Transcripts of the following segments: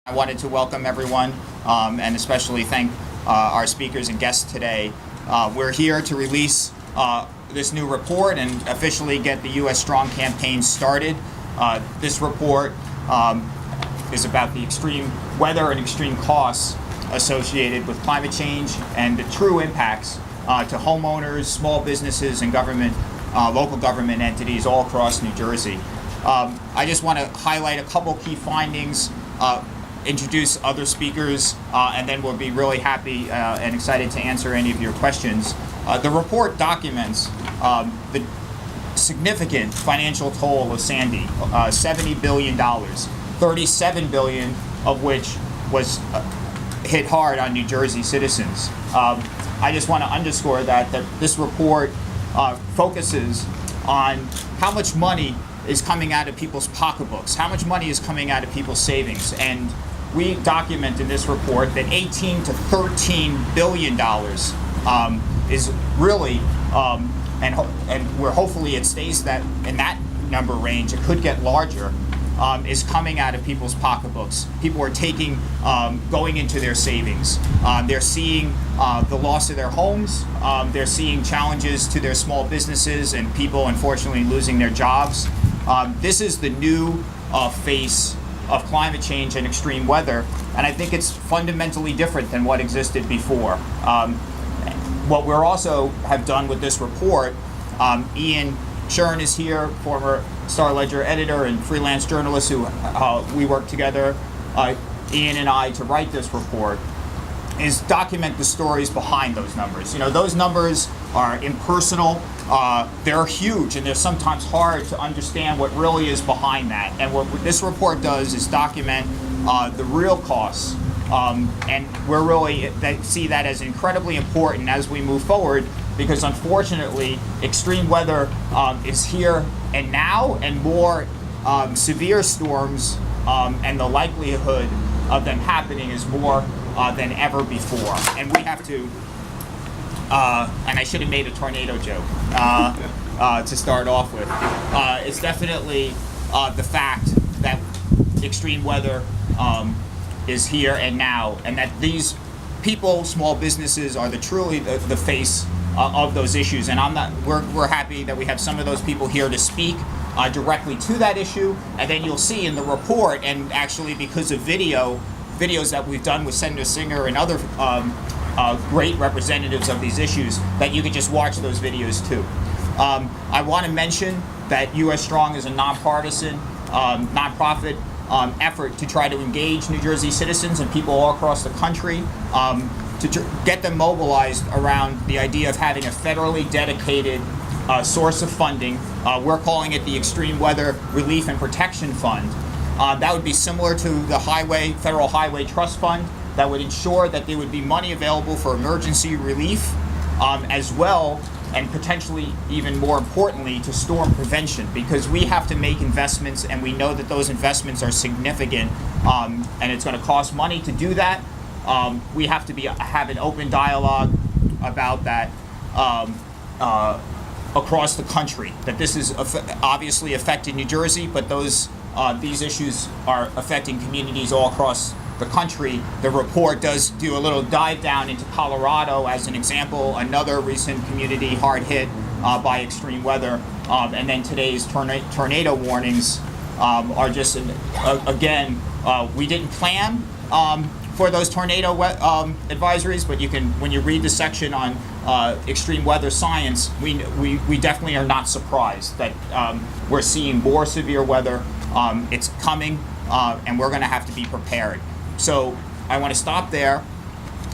I wanted to welcome everyone and especially thank our speakers and guests today. We're here to release this new report and officially get the U.S. Strong campaign started. This report is about the extreme weather and extreme costs associated with climate change and the true impacts to homeowners, small businesses, and government, local government entities all across New Jersey. I just want to highlight a couple key findings, introduce other speakers, and then we'll be really happy and excited to answer any of your questions. The report documents the significant financial toll of Sandy, $70 billion, $37 billion of which was hit hard on New Jersey citizens. I just want to underscore that this report focuses on how much money is coming out of people's pocketbooks, how much money is coming out of people's savings. And we document in this report that $18 to $13 billion is really, and where hopefully it stays that in that number range, it could get larger, is coming out of people's pocketbooks. People are taking, going into their savings. They're seeing the loss of their homes. They're seeing challenges to their small businesses and people, unfortunately, losing their jobs. This is the new face of climate change and extreme weather, and I think it's fundamentally different than what existed before. What we're also have done with this report, Ian Shern is here, former Star Ledger editor and freelance journalist who we worked together, Ian and I, to write this report, is document the stories behind those numbers. You know, those numbers are impersonal, they're huge, and they're sometimes hard to understand what really is behind that. And what this report does is document the real costs, and we're really see that as incredibly important as we move forward, because unfortunately, extreme weather is here and now, and more severe storms and the likelihood of them happening is more than ever before. And we have to, and I should have made a tornado joke to start off with. It's definitely the fact that extreme weather is here and now, and that these people, small businesses, are truly the face of those issues. And we're happy that we have some of those people here to speak directly to that issue. And then you'll see in the report, and actually because of videos that we've done with Senator Singer and other great representatives of these issues, that you can just watch those videos too. I want to mention that U.S. Strong is a nonpartisan, nonprofit effort to try to engage New Jersey citizens and people all across the country to get them mobilized around the idea of having a federally dedicated source of funding. We're calling it the Extreme Weather Relief and Protection Fund. That would be similar to the Federal Highway Trust Fund, that would ensure that there would be money available for emergency relief, as well, and potentially even more importantly, to storm prevention, because we have to make investments, and we know that those investments are significant, and it's going to cost money to do that. We have to have an open dialogue about that across the country, that this is obviously affecting New Jersey, but these issues are affecting communities all across the country. The report does do a little dive down into Colorado as an example, another recent community hard hit by extreme weather. And then today's tornado warnings are just, again, we didn't plan for those tornado advisories, but when you read the section on extreme weather science, we definitely are not surprised that we're seeing more severe weather. It's coming, and we're going to have to be prepared. So I want to stop there.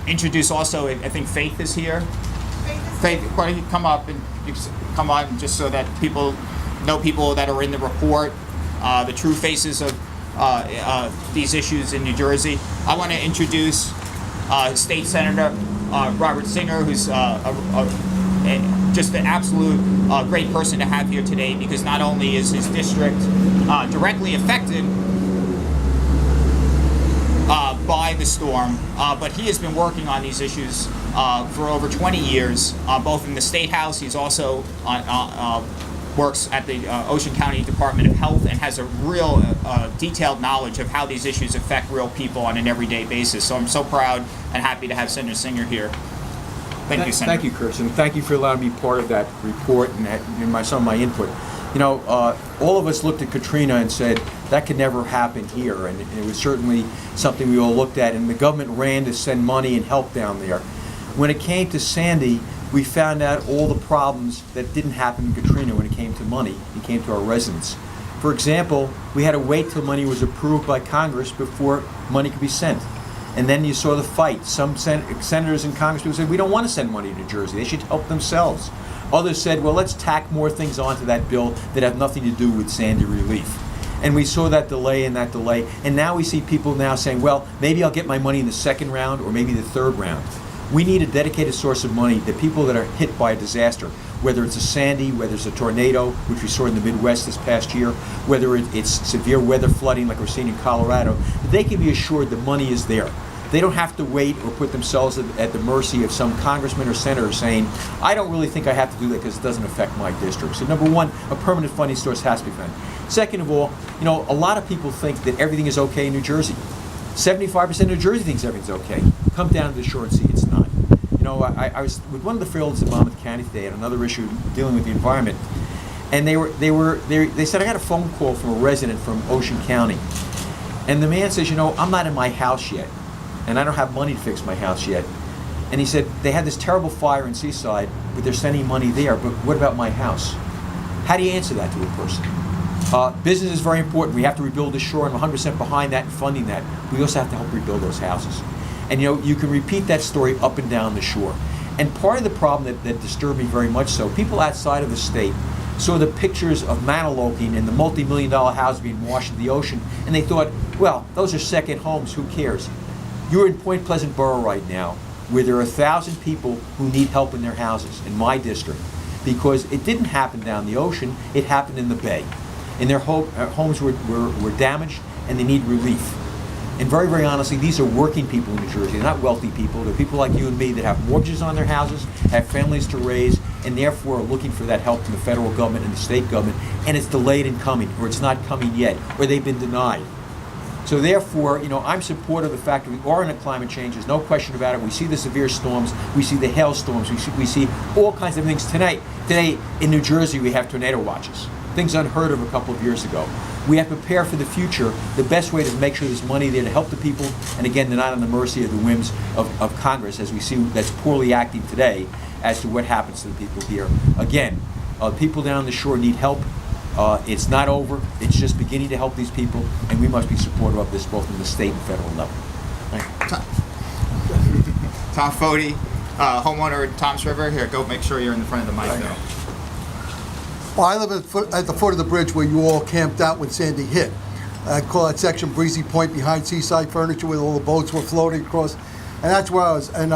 Introduce also, I think Faith is here. Faith, why don't you come up and come on, just so that people that are in the report, the true faces of these issues in New Jersey. I want to introduce State Senator Robert Singer, who's just an absolute great person to have here today, because not only is his district directly affected by the storm, but he has been working on these issues for over 20 years, both in the State House. He's also works at the Ocean County Department of Health and has a real detailed knowledge of how these issues affect real people on an everyday basis. So I'm so proud and happy to have Senator Singer here. Thank you, Senator. Thank you, Kirsten. Thank you for allowing me part of that report and some of my input. You know, all of us looked at Katrina and said, that could never happen here. And it was certainly something we all looked at. And the government ran to send money and help down there. When it came to Sandy, we found out all the problems that didn't happen in Katrina when it came to money. It came to our residents. For example, we had to wait till money was approved by Congress before money could be sent. And then you saw the fight. Some senators and congresspeople said, we don't want to send money to New Jersey. They should help themselves. Others said, well, let's tack more things onto that bill that have nothing to do with Sandy relief. And we saw that delay and that delay. And now we see people now saying, well, maybe I'll get my money in the second round or maybe the third round. We need a dedicated source of money. The people that are hit by a disaster, whether it's a Sandy, whether it's a tornado, which we saw in the Midwest this past year, whether it's severe weather flooding like we're seeing in Colorado, they can be assured the money is there. They don't have to wait or put themselves at the mercy of some congressman or senator saying, I don't really think I have to do that because it doesn't affect my district. So number one, a permanent funding source has to be found. Second of all, you know, a lot of people think that everything is okay in New Jersey. 75% of New Jersey thinks everything's okay. Come down to the shore and see it's not. You know, I was with one of the fields in Monmouth County today on another issue dealing with the environment, and they said, I got a phone call from a resident from Ocean County, and the man says, you know, I'm not in my house yet, and I don't have money to fix my house yet. And he said, they had this terrible fire in Seaside, but they're sending money there, but what about my house? How do you answer that to a person? Business is very important. We have to rebuild the shore, and I'm 100% behind that and funding that. We also have to help rebuild those houses. And you know, you can repeat that story up and down the shore. And part of the problem that disturbed me very much so, people outside of the state saw the pictures of Manahawkin and the multi-million-dollar house being washed in the ocean, and they thought, well, those are second homes, who cares? You're in Point Pleasant Borough right now, where there are 1,000 people who need help in their houses, in my district, because it didn't happen down the ocean, it happened in the bay. And their homes were damaged, and they need relief. And very, very honestly, these are working people in New Jersey. They're not wealthy people. They're people like you and me that have mortgages on their houses, have families to raise, and therefore are looking for that help from the federal government and the state government, and it's delayed in coming, or it's not coming yet, or they've been denied. So therefore, you know, I'm supportive of the fact that we are in a climate change. There's no question about it. We see the severe storms. We see the hailstorms. We see all kinds of things. Today in New Jersey, we have tornado watches. Things unheard of a couple of years ago. We have to prepare for the future. The best way to make sure there's money there to help the people, and again, they're not on the mercy of the whims of Congress, as we see that's poorly acting today as to what happens to the people here. Again, people down the shore need help. It's not over. It's just beginning to help these people, and we must be supportive of this both in the state and federal level. Thank you. Tom Foti, homeowner at Toms River. Here, go make sure you're in the front of the mic, though. Well, I live at the foot of the bridge where you all camped out when Sandy hit. I call that section Breezy Point behind Seaside Furniture, where all the boats were floating across. And that's where I was. And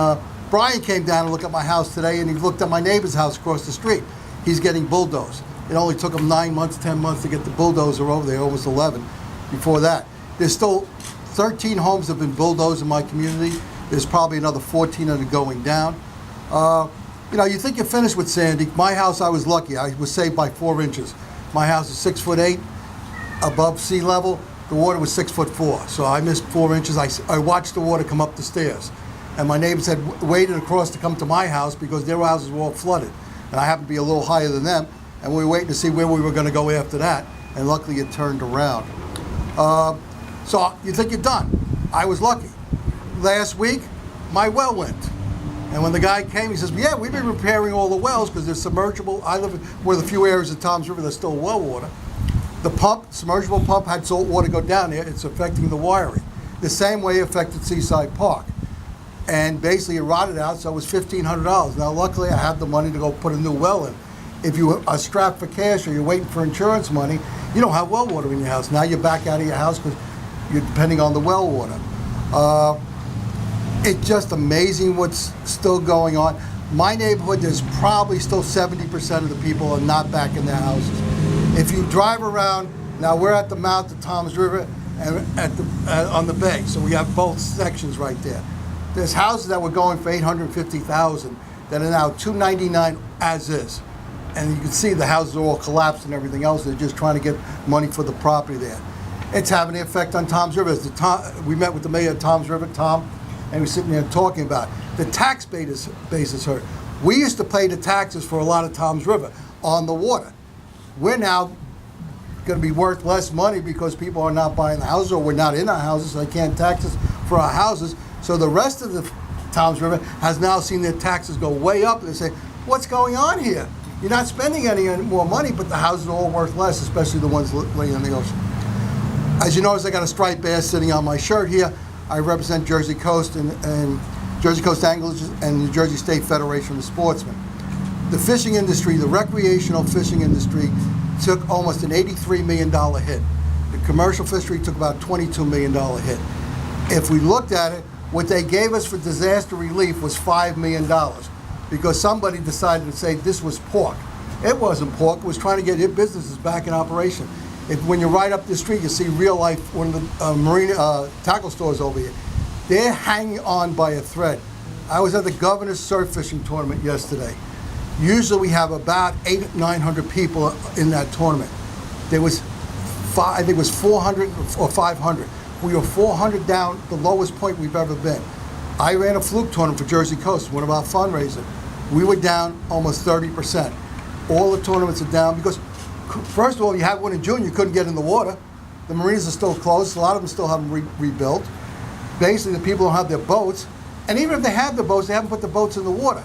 Brian came down and looked at my house today, and he looked at my neighbor's house across the street. He's getting bulldozed. It only took him 9 months, 10 months to get the bulldozer over there, almost 11 before that. There's still 13 homes have been bulldozed in my community. There's probably another 14 that are going down. You know, you think you're finished with Sandy. My house, I was lucky. I was saved by 4 inches. My house is 6'8" above sea level. The water was 6'4", so I missed 4 inches. I watched the water come up the stairs, and my neighbors had waited across to come to my house because their houses were all flooded, and I happened to be a little higher than them, and we were waiting to see where we were going to go after that, and luckily it turned around. So you think you're done. I was lucky. Last week, my well went. And when the guy came, he says, yeah, we've been repairing all the wells because they're submergible. I live in one of the few areas of Toms River that's still well water. The pump, submergible pump, had salt water go down there. It's affecting the wiring. The same way it affected Seaside Park. And basically it rotted out, so it was $1,500. Now luckily I had the money to go put a new well in. If you are strapped for cash or you're waiting for insurance money, you don't have well water in your house. Now you're back out of your house because you're depending on the well water. It's just amazing what's still going on. My neighborhood, there's probably still 70% of the people are not back in their houses. If you drive around, now we're at the mouth of Toms River and on the bay, so we have both sections right there. There's houses that were going for $850,000 that are now $299 as is. and you can see the houses are all collapsed and everything else. They're just trying to get money for the property there. It's having an effect on Toms River. We met with the mayor of Toms River, Tom, and we're sitting there talking about it. The tax base is hurt. We used to pay the taxes for a lot of Toms River on the water. We're now going to be worth less money because people are not buying the houses, or we're not in our houses, so they can't tax us for our houses. So the rest of the Toms River has now seen their taxes go way up. They say, what's going on here? You're not spending any more money, but the houses are all worth less, especially the ones laying in the ocean. As you notice, I got a striped bass sitting on my shirt here. I represent Jersey Coast and Jersey Coast Anglers and New Jersey State Federation of Sportsmen. The fishing industry, the recreational fishing industry, took almost an $83 million hit. The commercial fishery took about $22 million hit. If we looked at it, what they gave us for disaster relief was $5 million because somebody decided to say this was pork. It wasn't pork. It was trying to get their businesses back in operation. When you ride up the street, you see Real Life, one of the marine tackle stores over here. They're hanging on by a thread. I was at the Governor's Surf Fishing Tournament yesterday. Usually we have about 800-900 people in that tournament. There was, I think it was 400 or 500. We were 400 down, the lowest point we've ever been. I ran a fluke tournament for Jersey Coast, one of our fundraisers. We were down almost 30%. All the tournaments are down because, first of all, you had one in June, you couldn't get in the water. The marinas are still closed. A lot of them still haven't rebuilt. Basically, the people don't have their boats. And even if they have the boats, they haven't put the boats in the water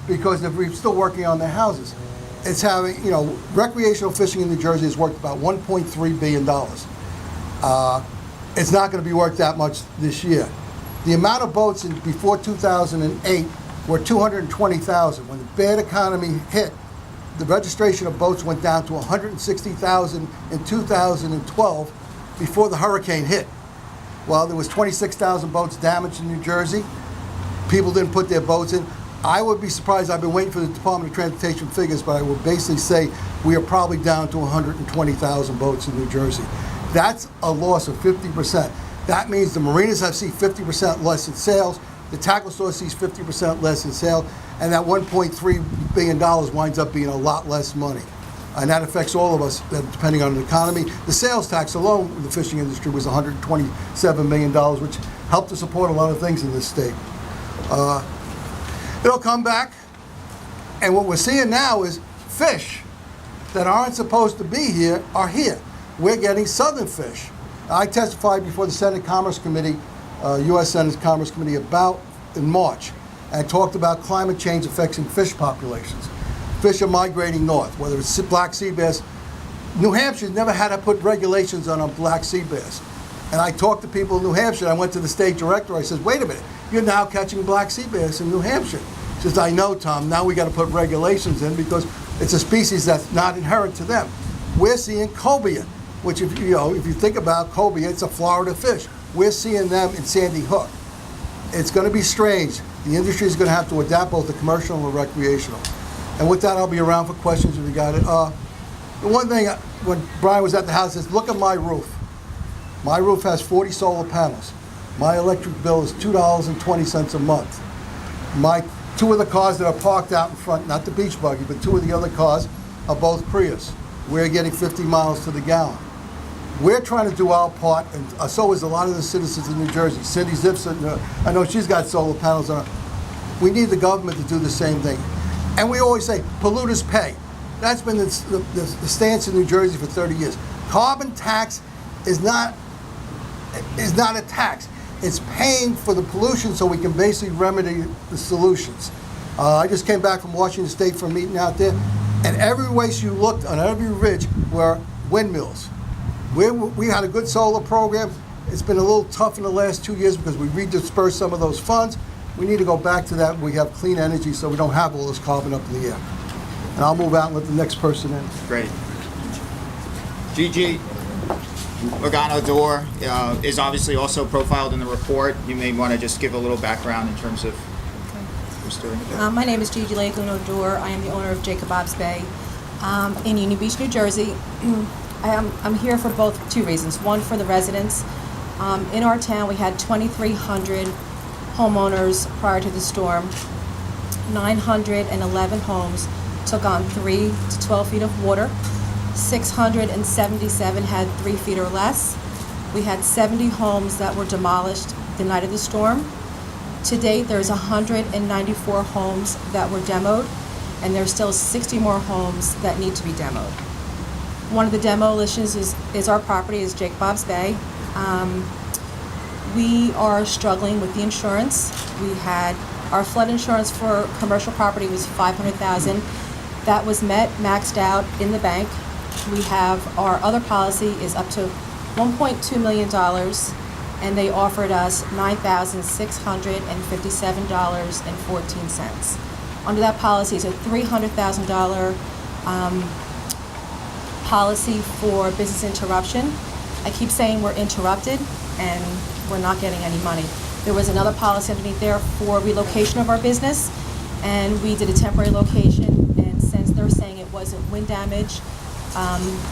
because they're still working on their houses. It's having, recreational fishing in New Jersey is worth about $1.3 billion. It's not going to be worth that much this year. The amount of boats before 2008 were 220,000. When the bad economy hit, the registration of boats went down to 160,000 in 2012 before the hurricane hit. Well, there was 26,000 boats damaged in New Jersey. People didn't put their boats in. I would be surprised. I've been waiting for the Department of Transportation figures, but I would basically say we are probably down to 120,000 boats in New Jersey. That's a loss of 50%. That means the marinas have seen 50% less in sales, the tackle store sees 50% less in sales, and that $1.3 billion winds up being a lot less money. And that affects all of us, depending on the economy. The sales tax alone in the fishing industry was $127 million, which helped to support a lot of things in this state. It'll come back, and what we're seeing now is fish that aren't supposed to be here are here. We're getting southern fish. I testified before the Senate Commerce Committee, U.S. Senate Commerce Committee, in March, and talked about climate change affecting fish populations. Fish are migrating north, whether it's black sea bass. New Hampshire's never had to put regulations on a black sea bass. And I talked to people in New Hampshire. I went to the state director. I said, wait a minute, you're now catching black sea bass in New Hampshire. He says, I know, Tom. Now we got to put regulations in because it's a species that's not inherent to them. We're seeing cobia, which if you think about cobia, it's a Florida fish. We're seeing them in Sandy Hook. It's going to be strange. The industry is going to have to adapt both the commercial and the recreational. And with that, I'll be around for questions if you got it. The one thing, when Brian was at the house, is look at my roof. My roof has 40 solar panels. My electric bill is $2.20 a month. My two of the cars that are parked out in front, not the beach buggy, but two of the other cars are both Prius. We're getting 50 miles to the gallon. We're trying to do our part, and so is a lot of the citizens in New Jersey. Cindy Zipson, I know she's got solar panels on her. We need the government to do the same thing. And we always say, polluters pay. That's been the stance in New Jersey for 30 years. Carbon tax is not a tax. It's paying for the pollution so we can basically remedy the solutions. I just came back from Washington State for a meeting out there, and every place you looked on every ridge were windmills. We had a good solar program. It's been a little tough in the last 2 years because we redispersed some of those funds. We need to go back to that. We have clean energy so we don't have all this carbon up in the air. And I'll move out and let the next person in. Great. Gigi Logano-Dorr is obviously also profiled in the report. You may want to just give a little background in terms of who's doing it. My name is Gigi Logano-Dorr. I am the owner of Jacob Bob's Bay in Union Beach, New Jersey. I'm here for two reasons. One, for the residents. In our town, we had 2,300 homeowners prior to the storm. 911 homes took on 3 to 12 feet of water. 677 had 3 feet or less. We had 70 homes that were demolished the night of the storm. To date, there's 194 homes that were demoed, and there's still 60 more homes that need to be demoed. One of the demolitions is our property, is Jake Bob's Bay. We are struggling with the insurance. We had our flood insurance for commercial property was $500,000. That was maxed out in the bank. We have our other policy is up to $1.2 million, and they offered us $9,657.14. Under that policy is a $300,000 policy for business interruption. I keep saying we're interrupted and we're not getting any money. There was another policy underneath there for relocation of our business, and we did a temporary location, and since they're saying it wasn't wind damage,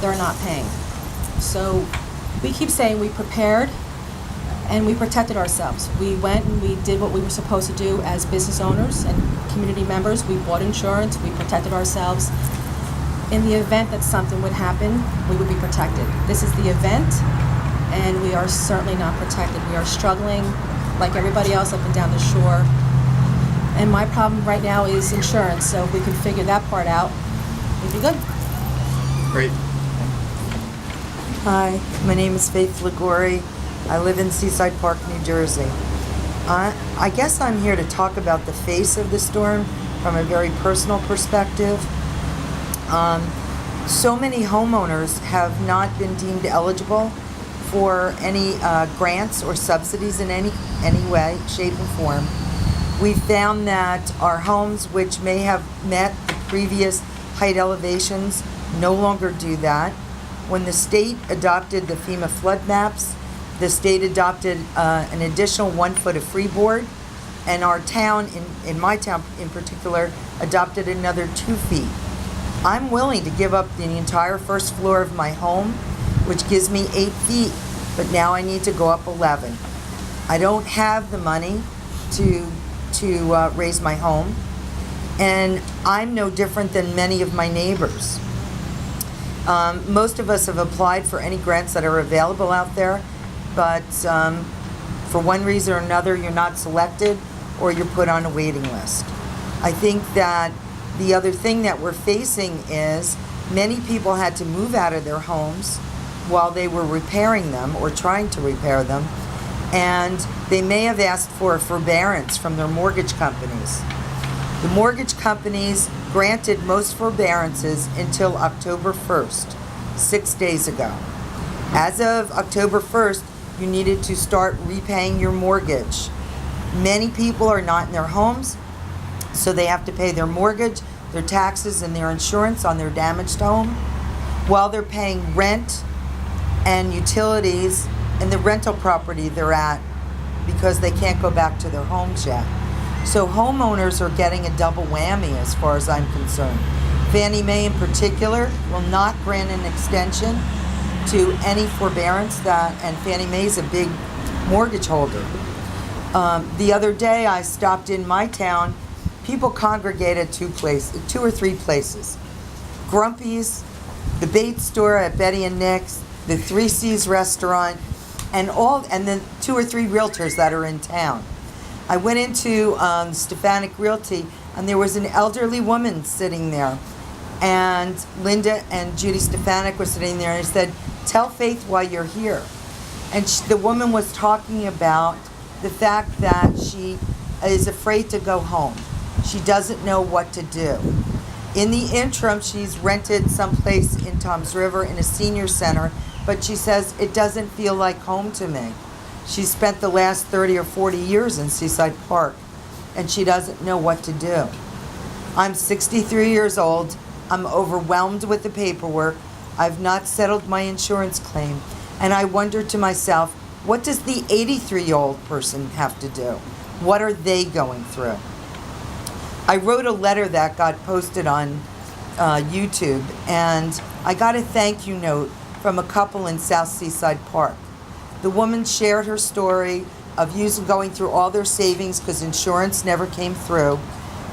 they're not paying. So we keep saying we prepared and we protected ourselves. We went and we did what we were supposed to do as business owners and community members. We bought insurance, we protected ourselves. In the event that something would happen, we would be protected. This is the event, and we are certainly not protected. We are struggling like everybody else up and down the shore. And my problem right now is insurance, so if we could figure that part out, we'd be good. Great. Hi, my name is Faith Ligori. I live in Seaside Park, New Jersey. I guess I'm here to talk about the face of the storm from a very personal perspective. So many homeowners have not been deemed eligible for any grants or subsidies in any way, shape, or form. We found that our homes, which may have met the previous height elevations, no longer do that. When the state adopted the FEMA flood maps, the state adopted an additional 1 foot of freeboard, and our town, in my town in particular, adopted another 2 feet. I'm willing to give up the entire first floor of my home, which gives me 8 feet, but now I need to go up 11. I don't have the money to raise my home, and I'm no different than many of my neighbors. Most of us have applied for any grants that are available out there, but for one reason or another, you're not selected or you're put on a waiting list. I think that the other thing that we're facing is many people had to move out of their homes while they were repairing them or trying to repair them, and they may have asked for a forbearance from their mortgage companies. The mortgage companies granted most forbearances until October 1st, 6 days ago. As of October 1st, you needed to start repaying your mortgage. Many people are not in their homes, so they have to pay their mortgage, their taxes, and their insurance on their damaged home while they're paying rent and utilities in the rental property they're at because they can't go back to their homes yet. So homeowners are getting a double whammy as far as I'm concerned. Fannie Mae in particular will not grant an extension to any forbearance and Fannie Mae's a big mortgage holder. The other day I stopped in my town. People congregate at 2 or 3 places. Grumpy's, the bait store at Betty and Nick's, the 3 C's restaurant, and then 2 or 3 realtors that are in town. I went into Stefanik Realty, and there was an elderly woman sitting there, and Linda and Judy Stefanik were sitting there, and I said, "Tell Faith why you're here." And the woman was talking about the fact that she is afraid to go home. She doesn't know what to do. In the interim, she's rented someplace in Toms River in a senior center, but she says, "It doesn't feel like home to me." She spent the last 30 or 40 years in Seaside Park, and she doesn't know what to do. I'm 63 years old. I'm overwhelmed with the paperwork. I've not settled my insurance claim, and I wonder to myself, what does the 83-year-old person have to do? What are they going through? I wrote a letter that got posted on YouTube, and I got a thank you note from a couple in South Seaside Park. The woman shared her story of going through all their savings because insurance never came through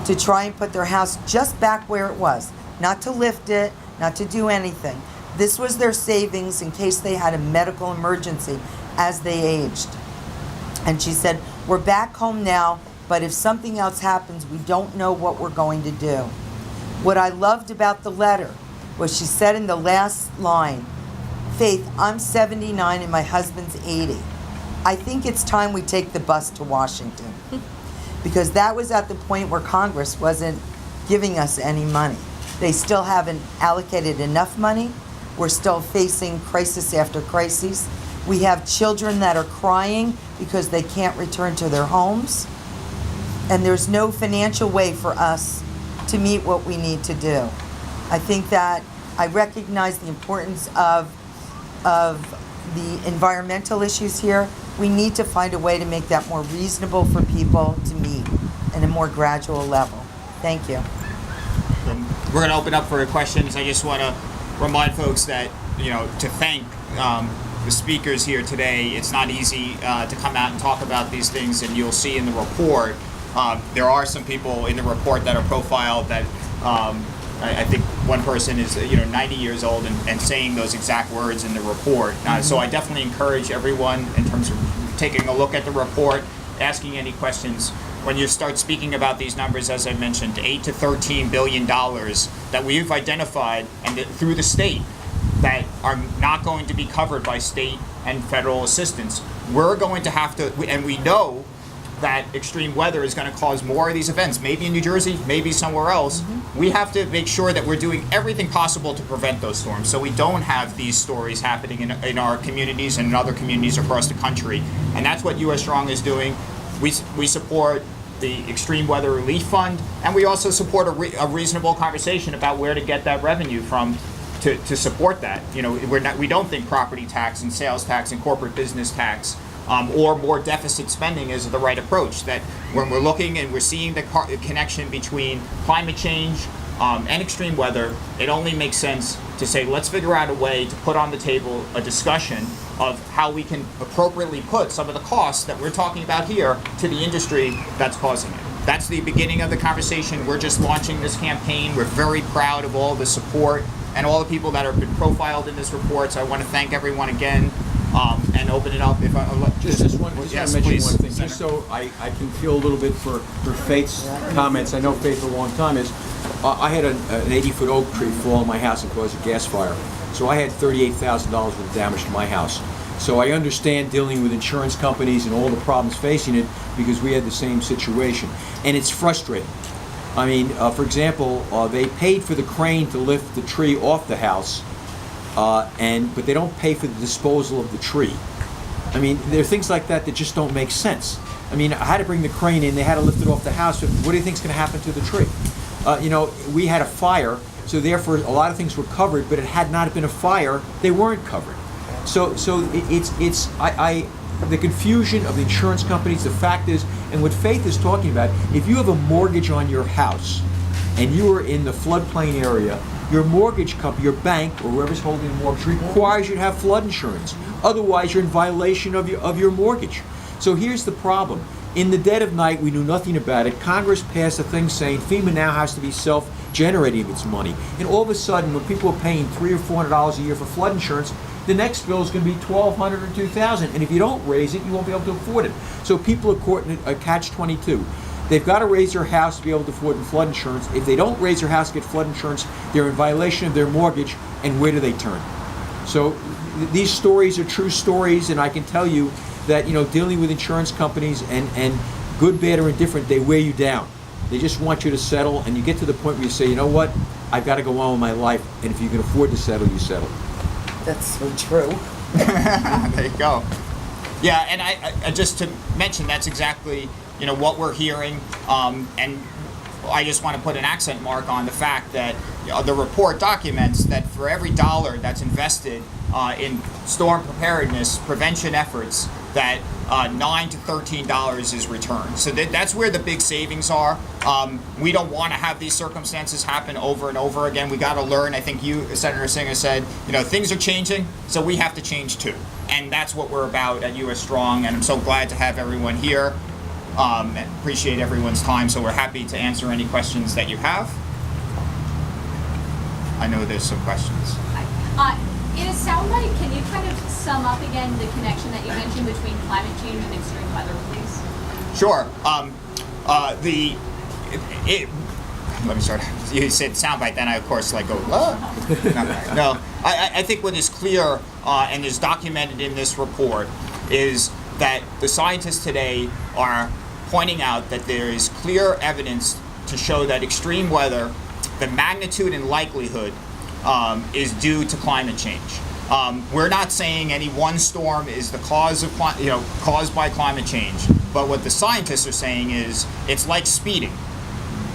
to try and put their house just back where it was. not to lift it, not to do anything. This was their savings in case they had a medical emergency as they aged. And she said, we're back home now, but if something else happens, we don't know what we're going to do. What I loved about the letter was she said in the last line, Faith, I'm 79 and my husband's 80. I think it's time we take the bus to Washington. Because that was at the point where Congress wasn't giving us any money. They still haven't allocated enough money. We're still facing crisis after crisis. We have children that are crying because they can't return to their homes. And there's no financial way for us to meet what we need to do. I think that I recognize the importance of the environmental issues here. We need to find a way to make that more reasonable for people to meet in a more gradual level. Thank you. We're going to open up for questions. I just want to remind folks that, to thank the speakers here today. It's not easy to come out and talk about these things, and you'll see in the report, there are some people in the report that are profiled that I think one person is 90 years old and saying those exact words in the report. So I definitely encourage everyone in terms of taking a look at the report, asking any questions. When you start speaking about these numbers, as I mentioned, $8 to $13 billion that we've identified and through the state that are not going to be covered by state and federal assistance, we're going to have to, and we know that extreme weather is going to cause more of these events, maybe in New Jersey, maybe somewhere else. We have to make sure that we're doing everything possible to prevent those storms so we don't have these stories happening in our communities and in other communities across the country. And that's what U.S. Strong is doing. We support the Extreme Weather Relief Fund, and we also support a reasonable conversation about where to get that revenue from to support that. We don't think property tax and sales tax and corporate business tax or more deficit spending is the right approach. That when we're looking and we're seeing the connection between climate change and extreme weather, it only makes sense to say, let's figure out a way to put on the table a discussion of how we can appropriately put some of the costs that we're talking about here to the industry that's causing it. That's the beginning of the conversation. We're just launching this campaign. We're very proud of all the support and all the people that have been profiled in this report. So I want to thank everyone again and open it up. If I Just want to yes, mention please, one thing, Senator. just so I can feel a little bit for Faith's comments. I know Faith for a long time is, I had an 80-foot oak tree fall on my house and cause a gas fire. So I had $38,000 worth of damage to my house. So I understand dealing with insurance companies and all the problems facing it because we had the same situation. And it's frustrating. I mean, for example, they paid for the crane to lift the tree off the house, but they don't pay for the disposal of the tree. I mean, there are things like that that just don't make sense. I mean, I had to bring the crane in, they had to lift it off the house, but what do you think is going to happen to the tree? We had a fire, so therefore a lot of things were covered, but it had not been a fire, they weren't covered. So it's the confusion of the insurance companies. The fact is, and what Faith is talking about, if you have a mortgage on your house and you are in the floodplain area, your mortgage company, your bank, or whoever's holding the mortgage requires you to have flood insurance. Otherwise, you're in violation of your mortgage. So here's the problem. In the dead of night, we knew nothing about it. Congress passed a thing saying FEMA now has to be self-generating its money. And all of a sudden, when people are paying $300 or $400 a year for flood insurance, the next bill is going to be $1,200 or $2,000. And if you don't raise it, you won't be able to afford it. So people are caught in a catch-22. They've got to raise their house to be able to afford flood insurance. If they don't raise their house to get flood insurance, they're in violation of their mortgage, and where do they turn? So these stories are true stories, and I can tell you that, dealing with insurance companies and good, bad, or indifferent, they wear you down. They just want you to settle, and you get to the point where you say, you know what, I've got to go on with my life, and if you can afford to settle, you settle. That's so true. There you go. Yeah, and I just to mention, that's exactly what we're hearing, and I just want to put an accent mark on the fact that the report documents that for every dollar that's invested in storm preparedness prevention efforts, that $9 to $13 is returned. So that's where the big savings are. We don't want to have these circumstances happen over and over again. We got to learn. I think you, Senator Singer, said, things are changing, so we have to change too. And that's what we're about at U.S. Strong, and I'm so glad to have everyone here. Appreciate everyone's time, so we're happy to answer any questions that you have. I know there's some questions. In a soundbite, can you kind of sum up again the connection that you mentioned between climate change and extreme weather, please? Sure. Let me start. You said soundbite, then I of course like go. No. I think what is clear and is documented in this report is that the scientists today are pointing out that there is clear evidence to show that extreme weather, the magnitude and likelihood, is due to climate change. We're not saying any one storm is the cause of caused by climate change, but what the scientists are saying is it's like speeding.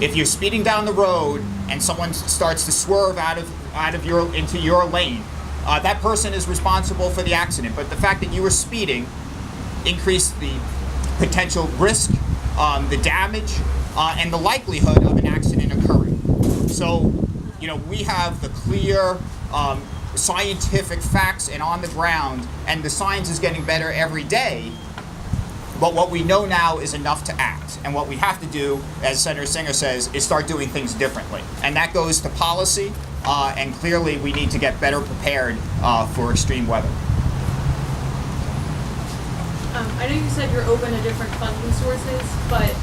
If you're speeding down the road and someone starts to swerve into your lane, that person is responsible for the accident. But the fact that you were speeding increased the potential risk, the damage, and the likelihood of an accident occurring. So, we have the clear scientific facts and on the ground, and the science is getting better every day. But what we know now is enough to act. And what we have to do, as Senator Singer says, is start doing things differently. And that goes to policy, and clearly we need to get better prepared for extreme weather. I know you said you're open to different funding sources, but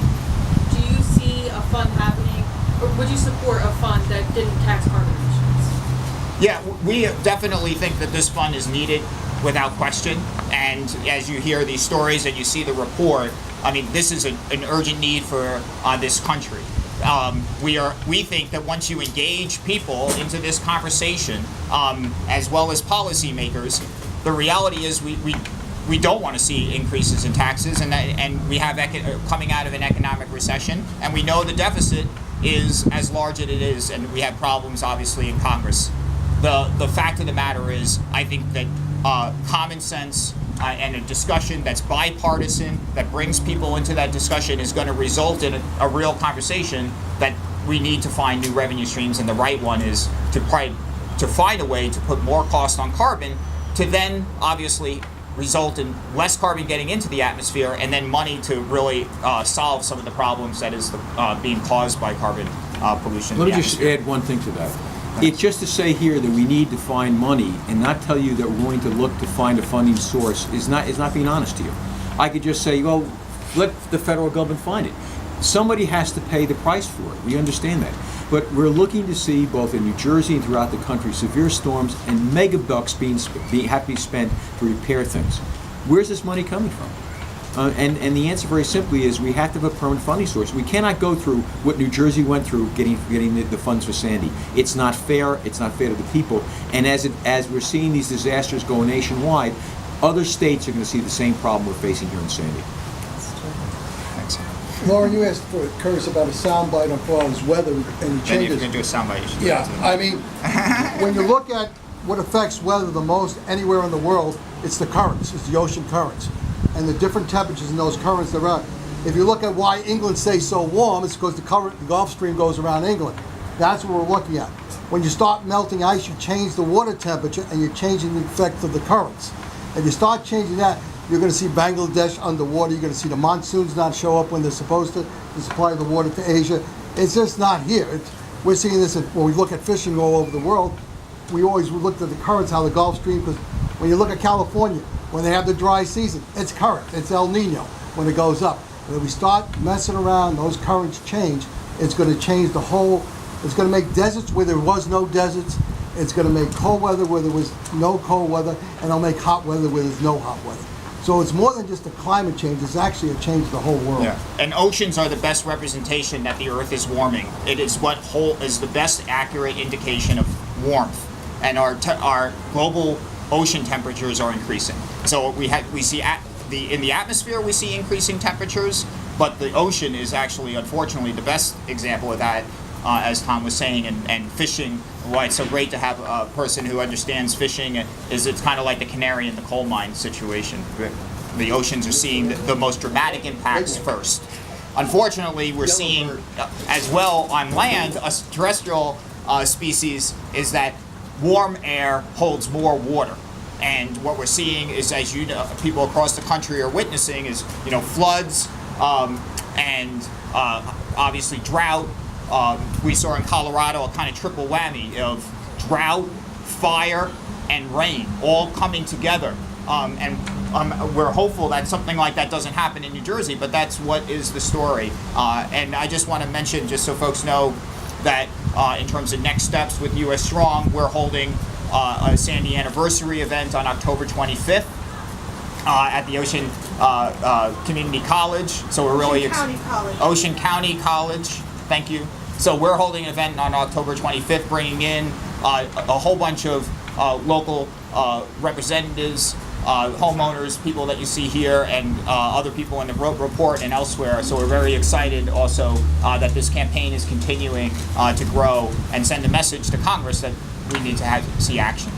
do you see a fund happening, or would you support a fund that didn't tax carbon emissions? Yeah, we definitely think that this fund is needed without question. And as you hear these stories and you see the report, I mean, this is an urgent need for this country. We think that once you engage people into this conversation, as well as policymakers, the reality is we don't want to see increases in taxes, and we have coming out of an economic recession, and we know the deficit is as large as it is, and we have problems obviously in Congress. The fact of the matter is, I think that common sense and a discussion that's bipartisan, that brings people into that discussion, is going to result in a real conversation that we need to find new revenue streams, and the right one is to find a way to put more cost on carbon to then obviously result in less carbon getting into the atmosphere, and then money to really solve some of the problems that is being caused by carbon pollution. Let me just add one thing to that. It's just to say here that we need to find money and not tell you that we're going to look to find a funding source is not being honest to you. I could just say, well, let the federal government find it. Somebody has to pay the price for it. We understand that. But we're looking to see, both in New Jersey and throughout the country, severe storms and mega bucks have to be spent to repair things. Where's this money coming from? And the answer very simply is we have to have a permanent funding source. We cannot go through what New Jersey went through getting the funds for Sandy. It's not fair. It's not fair to the people. And as we're seeing these disasters go nationwide, other states are going to see the same problem we're facing here in Sandy. Lauren, you asked for Curtis about a soundbite on far as weather and the And if changes. you're going to do a soundbite, you should do Yeah, that too. I mean, when you look at what affects weather the most anywhere in the world, it's the currents, it's the ocean currents, and the different temperatures in those currents there are. If you look at why England stays so warm, it's because the Gulf Stream goes around England. That's what we're looking at. When you start melting ice, you change the water temperature and you're changing the effect of the currents. If you start changing that, you're going to see Bangladesh underwater. You're going to see the monsoons not show up when they're supposed to supply the water to Asia. It's just not here. We're seeing this when we look at fishing all over the world. We always looked at the currents, how the Gulf Stream, because when you look at California, when they have the dry season, it's current. It's El Nino when it goes up. But if we start messing around, those currents change. It's going to change the whole. It's going to make deserts where there was no deserts. It's going to make cold weather where there was no cold weather, and it'll make hot weather where there's no hot weather. So it's more than just a climate change. It's actually a change of the whole world. Yeah. And oceans are the best representation that the Earth is warming. It is what is the best accurate indication of warmth, and our global ocean temperatures are increasing. So we see in the atmosphere we see increasing temperatures, but the ocean is actually, unfortunately, the best example of that. As Tom was saying, and fishing, why it's so great to have a person who understands fishing is it's kind of like the canary in the coal mine situation. The oceans are seeing the most dramatic impacts first. Unfortunately, we're seeing as well on land, a terrestrial species, is that warm air holds more water. And what we're seeing is, as you know, people across the country are witnessing, is floods and obviously drought. We saw in Colorado a kind of triple whammy of drought, fire, and rain all coming together. We're hopeful that something like that doesn't happen in New Jersey, but that's what is the story. And I just want to mention, just so folks know, that in terms of next steps with US Strong, we're holding a Sandy anniversary event on October 25th at the Ocean Community College. So we're really Ocean County College. Thank you. So we're holding an event on October 25th, bringing in a whole bunch of local representatives, homeowners, people that you see here, and other people in the report and elsewhere. So we're very excited also that this campaign is continuing to grow and send a message to Congress that we need to see action.